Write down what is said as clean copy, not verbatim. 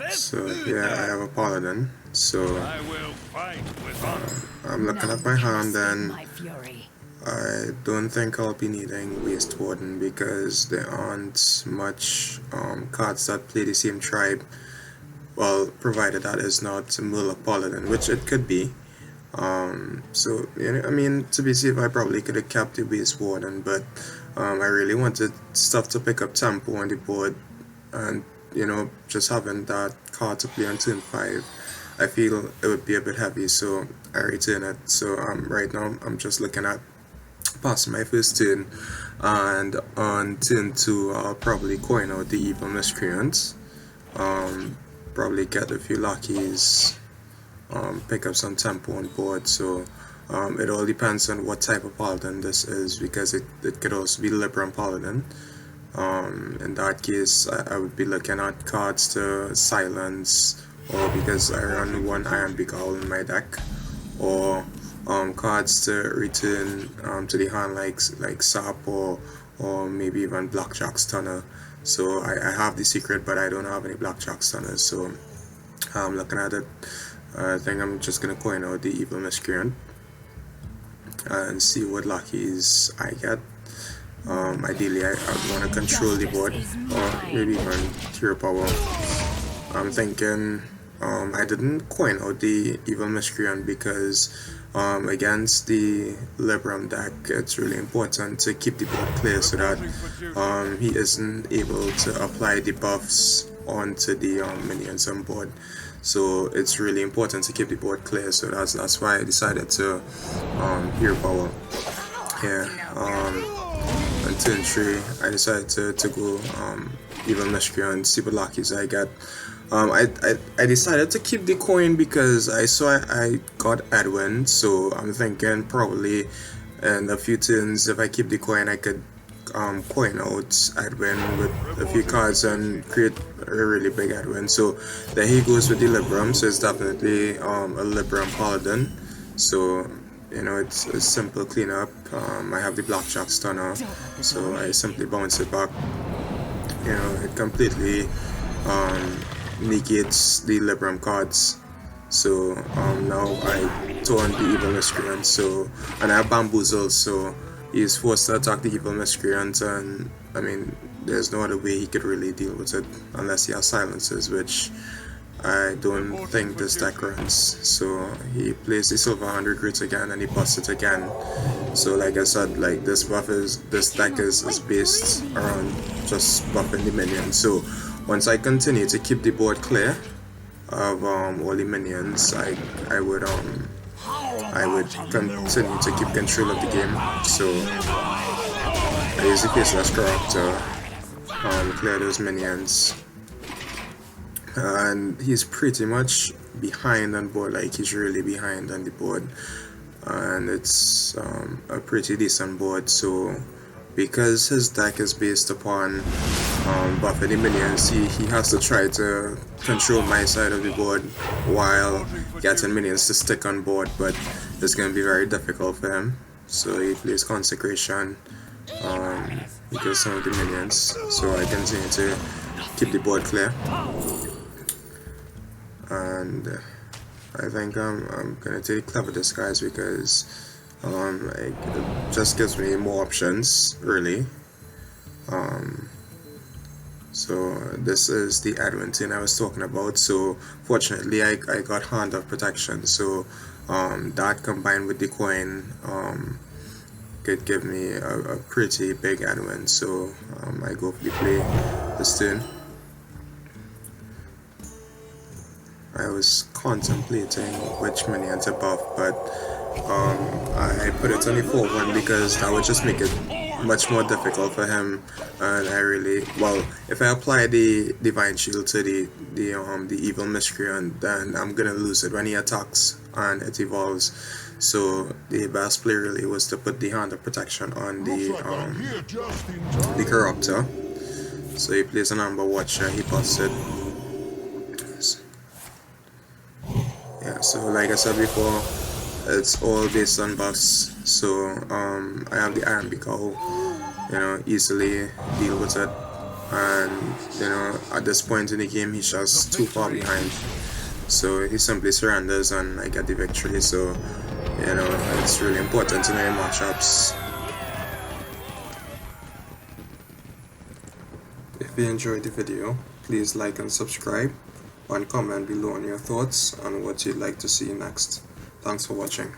So here I have a Paladin. So I'm looking at my hand and I don't think I'll be needing Waste Warden because there aren't much cards that play the same tribe. Well, provided that is not Muller Paladin, which it could be. So, you know, I mean, to be safe, I probably could have kept the Waste Warden, but I really wanted stuff to pick up tempo on the board, and, you know, just having that card to play on turn 5, I feel it would be a bit heavy, so I return it. So right now, I'm just looking at passing my first turn, and on turn 2, I'll probably coin out the Evil Miscreant, probably get a few lockies, pick up some tempo on board. So it all depends on what type of Paladin this is, because it could also be Libram Paladin. In that case, I would be looking at cards to silence, or because I run one Iron Big Owl in my deck, or cards to return to the hand like Sap, or maybe even Blackjack Stunner. So I have the secret, but I don't have any Blackjack Stunners. So I'm looking at it. I think I'm just gonna coin out the Evil Miscreant and see what lockies I get. Ideally, I want to control the board, or maybe even Hero Power. I'm thinking I didn't coin out the Evil Miscreant because against the Libram deck, it's really important to keep the board clear so that he isn't able to apply the buffs onto the minions on board. So it's really important to keep the board clear. So that's why I decided to Hero Power here. On turn 3, I decided to go Evil Miscreant, see what lockies I get. I decided to keep the coin because I saw I got Edwin, so I'm thinking probably in a few turns, if I keep the coin, I could coin out Edwin with a few cards and create a really big Edwin. So there he goes with the Libram, so it's definitely a Libram Paladin. So, you know, it's a simple cleanup. I have the Blackjack Stunner, so I simply bounce it back. You know, it completely negates the Libram cards. So now I turn the Evil Miscreant, so, and I have Bamboozle, so he's forced to attack the Evil Miscreant, and I mean, there's no other way he could really deal with it unless he has silences, which I don't think this deck runs. So he plays the Silver Recruit again and he busts it again. So like I said, like this deck is based around just buffing the minions. So once I continue to keep the board clear of all the minions, I would continue to keep control of the game. So I use the Faceless Corrupt to clear those minions. And he's pretty much behind on board, like he's really behind on the board, and it's a pretty decent board. So because his deck is based upon buffing the minions, he has to try to control my side of the board while getting minions to stick on board, but it's going to be very difficult for him. So he plays Consecration, he kills some of the minions, so I continue to keep the board clear. And I think I'm gonna take Clever Disguise because it just gives me more options, really. So this is the Edwin thing I was talking about. So fortunately I got Hand of Protection, so that combined with the coin could give me a pretty big Edwin. So I go for the play this turn. I was contemplating which minion to buff, but I put it on the 4-1 because that would just make it much more difficult for him. And I really, well, if I apply the Divine Shield to the Evil Miscreant, then I'm gonna lose it when he attacks and it evolves. So the best play really was to put the Hand of Protection on the Corruptor. So he plays an Amber Watcher, he busts it. Yeah, so like I said before, it's all based on buffs. So I have the Iron Beak Owl, you know, easily deal with it. and you know, at this point in the game he's just too far behind, so he simply surrenders and I get the victory. So you know, it's really important to know your matchups. If you enjoyed the video, please like and subscribe, and comment below on your thoughts on what you'd like to see next. Thanks for watching.